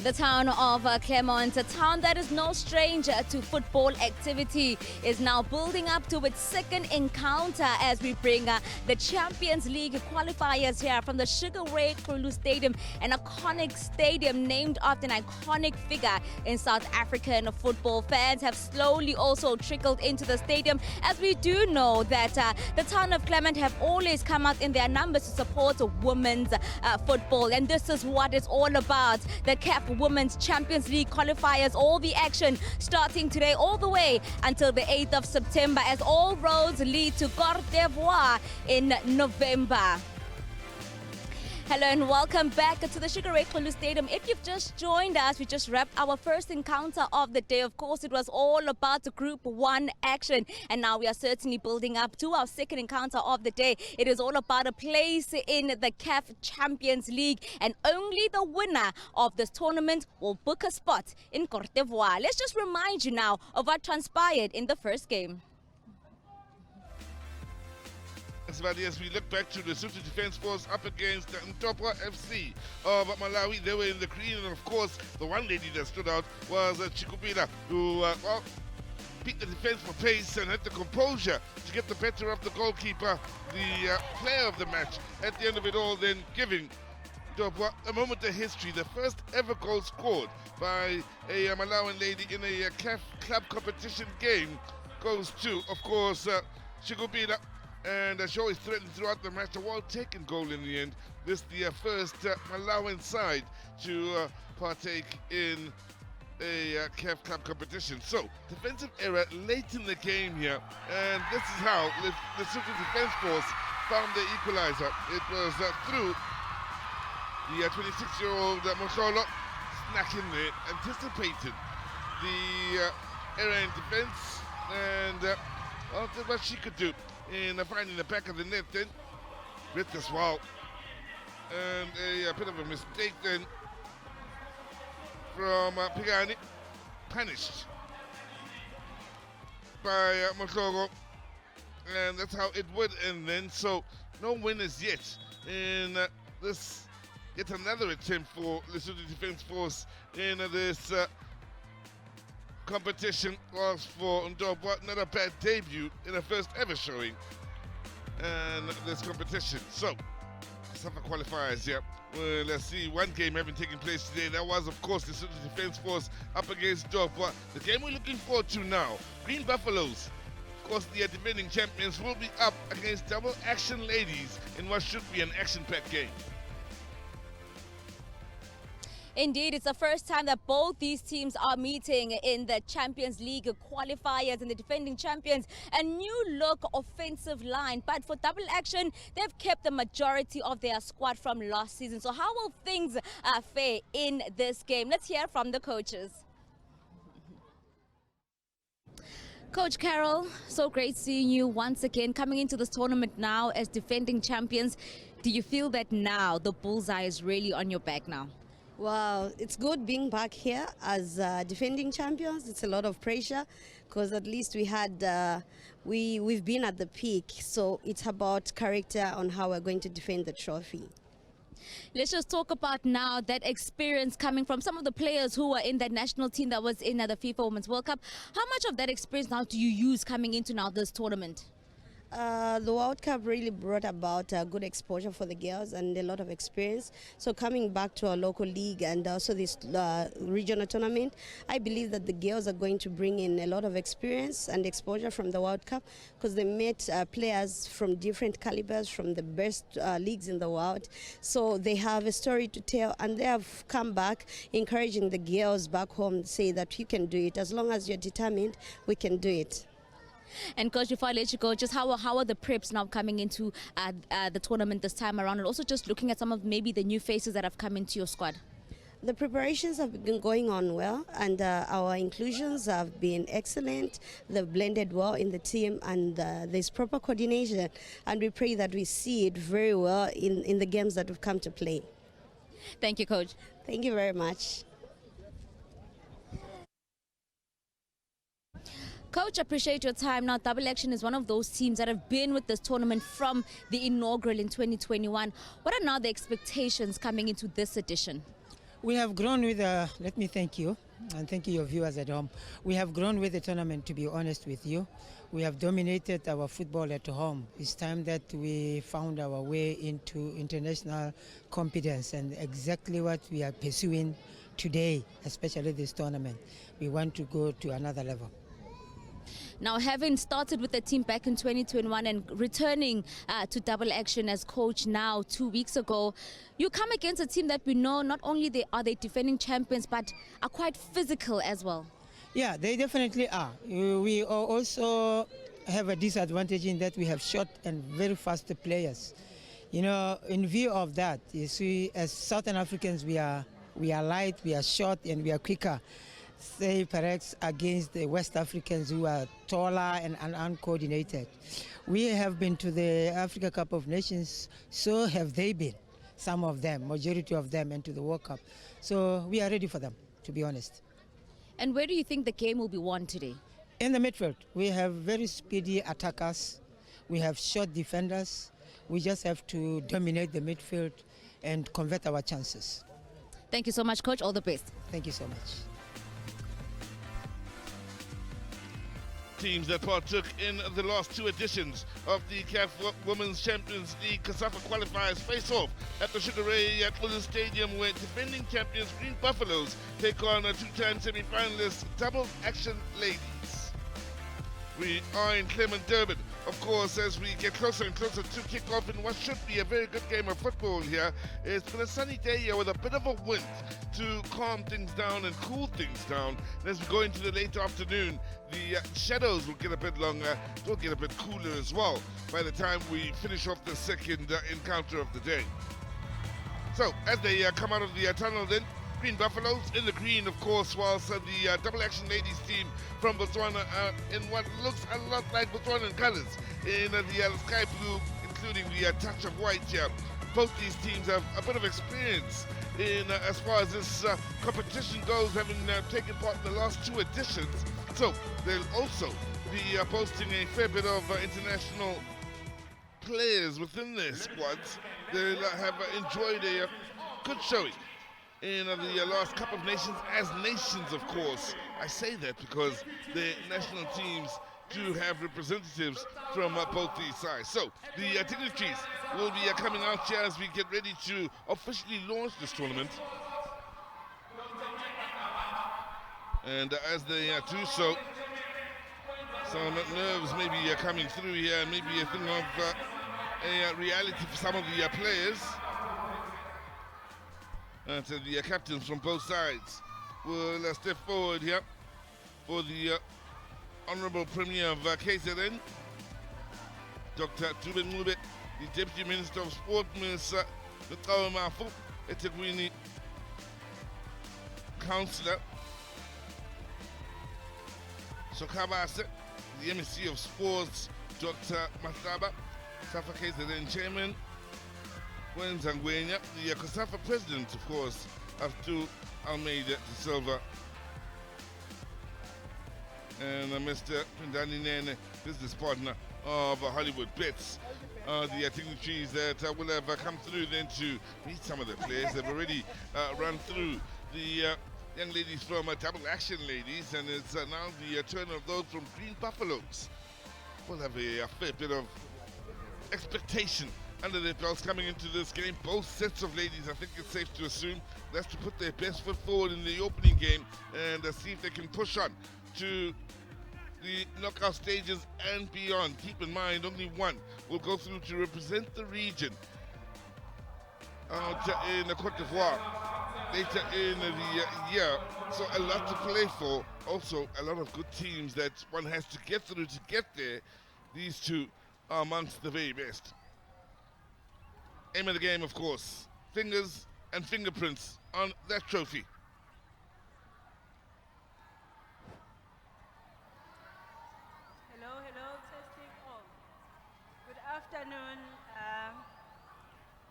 The town of Clermont, a town that is no stranger to football activity, is now building up to its second encounter as we bring the Champions League qualifiers here from the Sugar Ray Khulu Stadium, an iconic stadium named after an iconic figure in South African football. Fans have slowly also trickled into the stadium, as we do know that the town of Clermont have always come out in their numbers to support women's football, and this is what it's all about. The CAF Women's Champions League qualifiers, all the action starting today all the way until the 8th of September, as all roads lead to Cote d'Ivoire in November. Hello and welcome back to the Sugar Ray Khulu Stadium. If you've just joined us, we just wrapped our first encounter of the day. Of course, it was all about the Group 1 action, and now we are certainly building up to our second encounter of the day. It is all about a place in the CAF Champions League, and only the winner of this tournament will book a spot in Cote d'Ivoire. Let's just remind you now of what transpired in the first game. As we look back to the Lesotho Defence Force up against the Mtopwa FC of Malawi, they were in the green, and of course the one lady that stood out was Chikubila, who beat the defence for pace and had the composure to get the better of the goalkeeper, the player of the match. At the end of it all, then giving Mtopwa a moment of history. The first ever goal scored by a Malawian lady in a CAF club competition game goes to, of course, Chikubila. And she always threatened throughout the match a well-taken goal in the end. This is the first Malawian side to partake in a CAF club competition. So, defensive error late in the game here, and this is how the Lesotho Defence Force found the equalizer. It was through the 26-year-old Mosolo, snuck in there, anticipated the error in defence, and well, did what she could do in finding the back of the net then with as well, and a bit of a mistake then from Pigani, punished by Moslogo, and that's how it would end then. So no winners yet in this yet another attempt for Lesotho Defence Force in this competition. Was for Ndobwa not a bad debut in the first ever showing and this competition. So Cosafa qualifiers here. Well, let's see, one game having taken place today. That was, of course, the Lesotho Defence Force up against Ndobwa. The game we're looking forward to now, Green Buffaloes, of course the defending champions, will be up against Double Action Ladies in what should be an action-packed game. Indeed, it's the first time that both these teams are meeting in the Champions League qualifiers, and the defending champions, a new look offensive line. But for Double Action, they've kept the majority of their squad from last season. So how will things fare in this game? Let's hear from the coaches. Coach Carol, so great seeing you once again coming into this tournament now as defending champions. Do you feel that now the bullseye is really on your back now? Well, it's good being back here as defending champions. It's a lot of pressure because at least we had we've been at the peak, so it's about character on how we're going to defend the trophy. Let's just talk about now that experience coming from some of the players who were in that national team that was in the FIFA Women's World Cup. How much of that experience now do you use coming into now this tournament? The World Cup really brought about good exposure for the girls and a lot of experience. So coming back to our local league and also this regional tournament, I believe that the girls are going to bring in a lot of experience and exposure from the World Cup, because they met players from different calibers from the best leagues in the world. So they have a story to tell, and they have come back encouraging the girls back home, say that you can do it. As long as you're determined, we can do it. And Coach, before I let you go, just how are the preps now coming into the tournament this time around, and also just looking at some of maybe the new faces that have come into your squad? The preparations have been going on well, and our inclusions have been excellent. They've blended well in the team, and there's proper coordination, and we pray that we see it very well in the games that we've come to play. Thank you, Coach. Thank you very much. Coach, appreciate your time. Now, Double Action is one of those teams that have been with this tournament from the inaugural in 2021. What are now the expectations coming into this edition? We have grown with, let me thank you, and thank you, your viewers at home. We have grown with the tournament, to be honest with you. We have dominated our football at home. It's time that we found our way into international competence, and exactly what we are pursuing today, especially this tournament. We want to go to another level. Now, having started with the team back in 2021 and returning to double action as coach now 2 weeks ago, you come against a team that we know not only are they defending champions, but are quite physical as well. Yeah, they definitely are. We also have a disadvantage in that we have short and very fast players. You know, in view of that, you see, as Southern Africans, we are light, we are short, and we are quicker. Say perhaps against the West Africans who are taller and uncoordinated. We have been to the Africa Cup of Nations, so have they been, some of them, majority of them, and to the World Cup. So we are ready for them, to be honest. And where do you think the game will be won today? In the midfield, we have very speedy attackers, we have short defenders. We just have to dominate the midfield and convert our chances. Thank you so much, Coach. All the best. Thank you so much. Teams that partook in the last two editions of the CAF Women's Champions League Cosafa qualifiers face off at the Sugar Ray at Bullen Stadium, where defending champions Green Buffaloes take on a two-time semi-finalist Double Action Ladies. We are in Clement, Durban, of course, as we get closer and closer to kick-off in what should be a very good game of football here. It's been a sunny day here with a bit of a wind to calm things down and cool things down. And as we go into the late afternoon, the shadows will get a bit longer, it will get a bit cooler as well by the time we finish off the second encounter of the day. So, as they come out of the tunnel then, Green Buffaloes in the green, of course, whilst the Double Action Ladies team from Botswana in what looks a lot like Botswanan colours in the sky blue, including the touch of white here. Both these teams have a bit of experience in as far as this competition goes, having taken part in the last two editions. So they'll also be posting a fair bit of international players within their squads. They'll have enjoyed a good showing in the last Cup of Nations as nations, of course. I say that because the national teams do have representatives from both these sides. So the dignitaries will be coming out here as we get ready to officially launch this tournament. And as they do so, some nerves may be coming through here, maybe a thing of a reality for some of the players. And the captains from both sides will step forward here for the Honorable Premier of KZN, Dr. Tuben Mube, the Deputy Minister of Sport, Ms. Nkawa Mafu, eThekwini Councillor Sokabase, the MEC of Sports, Dr. Matlaba, Safa KZN Chairman, Ngwenya, the Cosafa President, of course, Abdul Almeida de Silva, and Mr. Pindani Nene, business partner of Hollywood Bets. The dignitaries that will have come through then to meet some of the players. They've already run through the young ladies from Double Action Ladies, and it's now the turn of those from Green Buffaloes. We'll have a fair bit of expectation under their belts coming into this game. Both sets of ladies, I think it's safe to assume, that's to put their best foot forward in the opening game and see if they can push on to the knockout stages and beyond. Keep in mind, only one will go through to represent the region out in Cote d'Ivoire later in the year. So a lot to play for. Also, a lot of good teams that one has to get through to get there. These two are amongst the very best. Aim of the game, of course, fingers and fingerprints on that trophy. Hello, testing all. Good afternoon.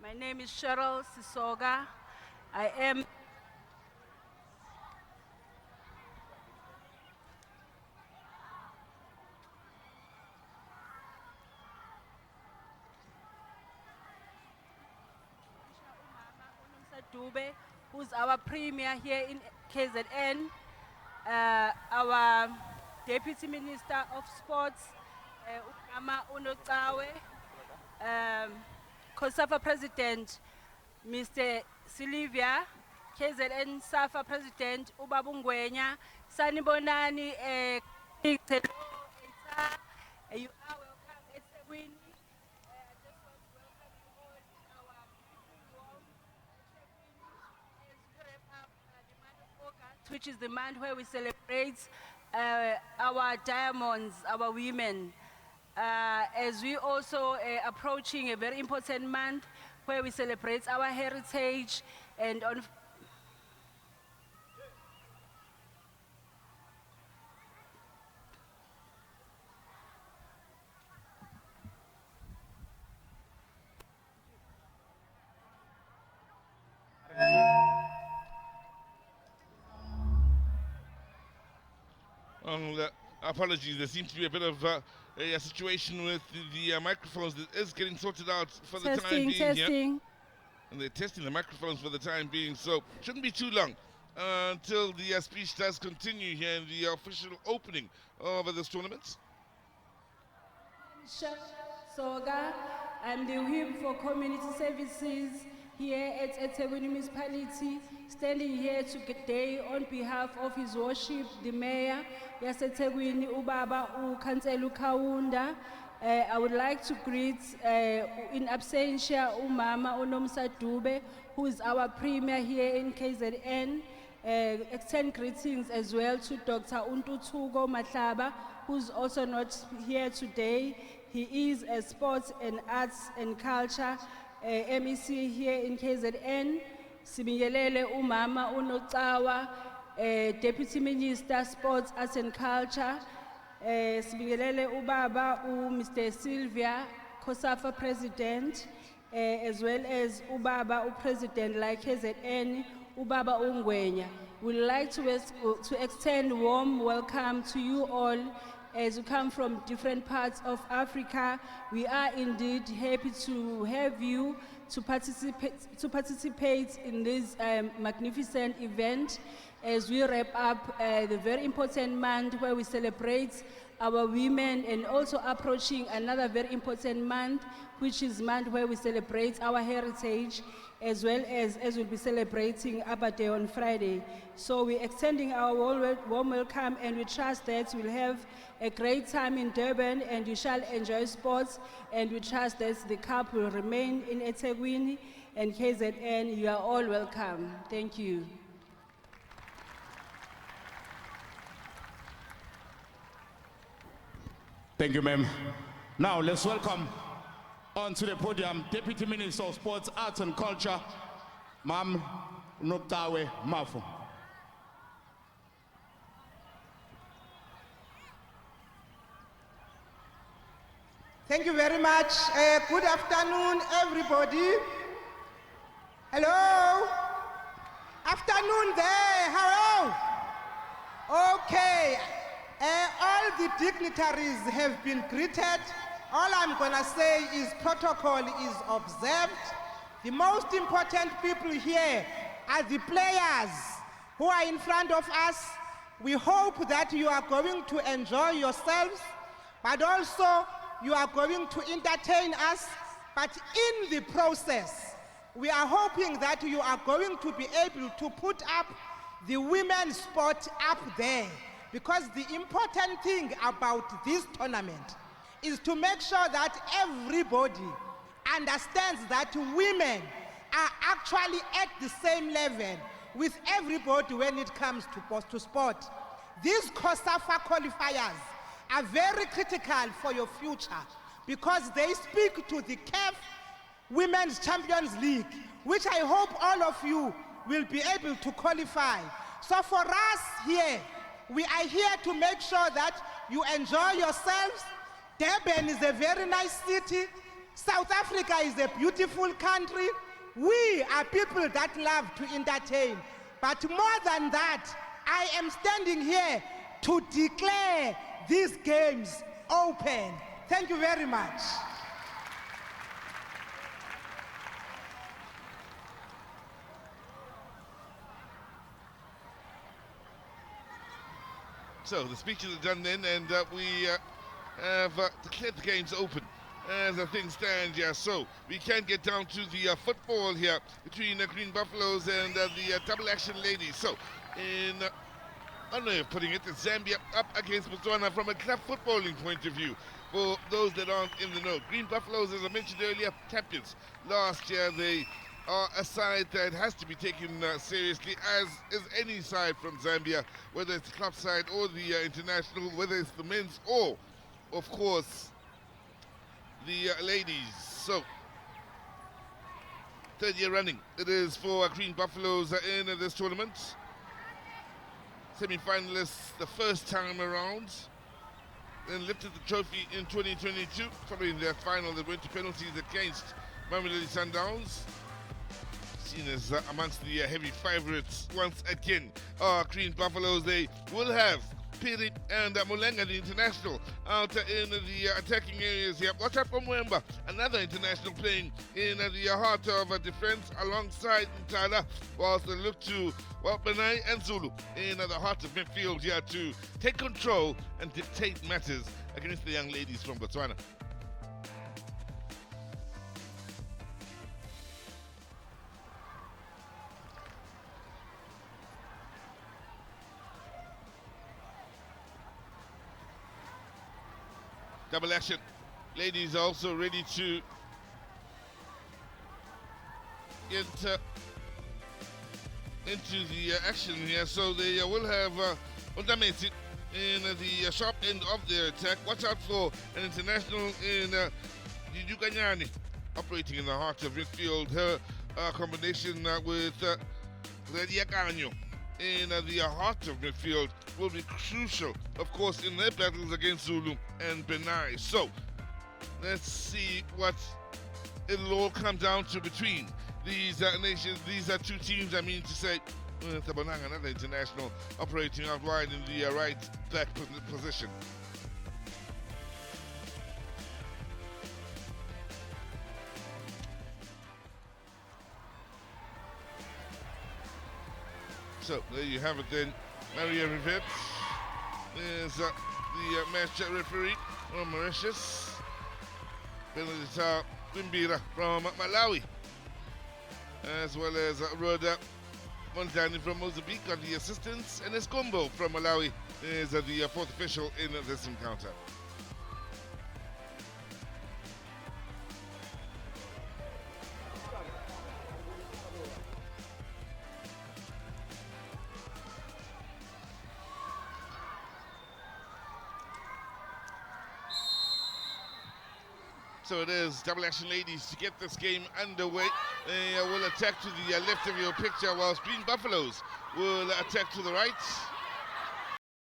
My name is Cheryl Sisoga. I am Dube, who's our premier here in KZN, our Deputy Minister of Sports, Ama Unotawe, Cosafa President, Mr. Silvia, KZN SAFA President, Ubabungwenya, Sanibonani, you are welcome at Ethekwini. I just want to welcome you all in our beautiful warm Ethekwini as we wrap up the month of August, which is the month where we celebrate our diamonds, our women. As we also approaching a very important month where we celebrate our heritage and on apologies, there seems to be a bit of a situation with the microphones that is getting sorted out for the time being here. And they're testing the microphones for the time being, so shouldn't be too long until the speech does continue here in the official opening of this tournament. Soga, I'm the whip for community services here at Ethekwini Municipality, standing here today on behalf of His Worship, the Mayor, Yasethekwini Ubaba Ukanselu Kaunda. I would like to greet in absentia Umama Unomsa Dube, who is our Premier here in KZN. Extend greetings as well to Dr. Untutugo Matlaba, who's also not here today. He is a sports and arts and culture MEC here in KZN. Sibingelele Umama Unotawa, Deputy Minister, Sports, Arts and Culture. Sibingelele Ubaba Mr. Sylvia, Cosafa President, as well as Ubaba President like KZN, Ubaba Ungwenya. We'd like to extend warm welcome to you all as you come from different parts of Africa. We are indeed happy to have you to participate in this magnificent event as we wrap up the very important month where we celebrate our women, and also approaching another very important month, which is month where we celebrate our heritage, as well as we'll be celebrating Abba Day on Friday. So we're extending our warm welcome, and we trust that we'll have a great time in Durban and we shall enjoy sports, and we trust that the cup will remain in Ethekwini and KZN. You are all welcome. Thank you. Thank you, ma'am. Now let's welcome onto the podium Deputy Minister of Sports, Arts and Culture, Ma'am Noktawe Mafu. Thank you very much. Good afternoon, everybody. Hello? Afternoon there, hello? Okay. All the dignitaries have been greeted. All I'm gonna say is protocol is observed. The most important people here are the players who are in front of us. We hope that you are going to enjoy yourselves, but also you are going to entertain us. But in the process, we are hoping that you are going to be able to put up the women's sport up there. Because the important thing about this tournament is to make sure that everybody understands that women are actually at the same level with everybody when it comes to sport. These Cosafa qualifiers are very critical for your future because they speak to the CAF Women's Champions League, which I hope all of you will be able to qualify. So for us here, we are here to make sure that you enjoy yourselves. Durban is a very nice city. South Africa is a beautiful country. We are people that love to entertain. But more than that, I am standing here to declare these games open. Thank you very much. So the speeches are done then, and we have declared the games open as things stand here. So we can get down to the football here between Green Buffaloes and the double action ladies. So in one way of putting it, it's Zambia up against Botswana from a club footballing point of view. For those that aren't in the know, Green Buffaloes, as I mentioned earlier, champions. Last year they are a side that has to be taken seriously, as is any side from Zambia, whether it's the club side or the international, whether it's the men's or, of course, the ladies. So, third year running it is for Green Buffaloes in this tournament. Semi-finalists the first time around. Then lifted the trophy in 2022, following their final that went to penalties against Mamelodi Sundowns. Seen as amongst the heavy favourites once again. Green Buffaloes, they will have Piri and Mulenga, the international, out in the attacking areas here. Watch out for Mwemba, another international playing in the heart of defence alongside Ntala, whilst they look to Benai and Zulu in the heart of midfield here to take control and dictate matters against the young ladies from Botswana. Double action. Ladies are also ready to get into the action here. So they will have Undamesi in the sharp end of their attack. Watch out for an international in Didukanyani operating in the heart of midfield. Her combination with Rediakanyo in the heart of midfield will be crucial, of course, in their battles against Zulu and Benai. So, let's see what it'll all come down to between these nations, these two teams, I mean to say. Tabonang, another international, operating out wide in the right back position. So there you have it then. Maria Rivet is the match referee from Mauritius. Benedita Bimbira from Malawi, as well as Rhoda Montani from Mozambique are the assistants, and Escombo from Malawi is the fourth official in this encounter. So it is double action ladies to get this game underway. They will attack to the left of your picture, whilst Green Buffaloes will attack to the right.